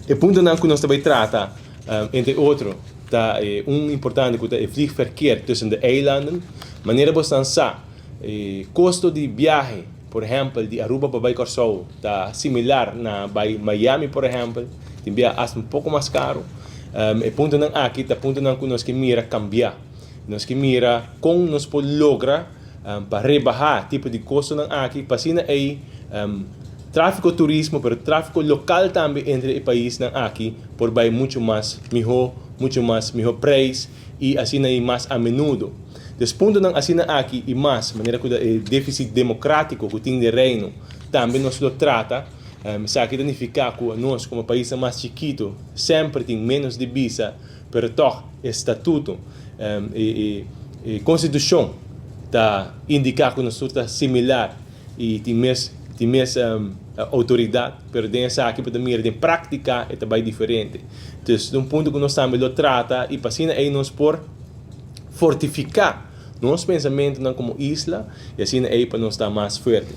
E punto que nós também trata, entre outros, tá, importante que é o vliegverkeer tussen de eilanden, maneira bastante custo de viagem, por exemplo, de Aruba para Baicorsou, tá similar na Miami, por exemplo, tem viagem um pouco mais caro. E punto não aqui, tá punto não que nós que mira cambiar, nós que mira como nós podemos lograr para rebaixar tipo de custo não aqui, para assim aí tráfico turismo, pero tráfico local também entre os países aqui, por vai muito mais melhor preço e assim aí mais a menudo. Depois não assim aqui e mais, maneira que o déficit democrático que tem de reino também nos lo trata, se que significa que nós como país mais chiquito sempre tem menos divisa, pero toch estatuto e constituição tá indica que nós está similar e tem mais autoridade, pero dessa aqui para mim de prática é também diferente. Então, de um ponto que nós também lo trata e para assim aí nós por fortificar nosso pensamento não como isla e assim aí para nós estar mais forte.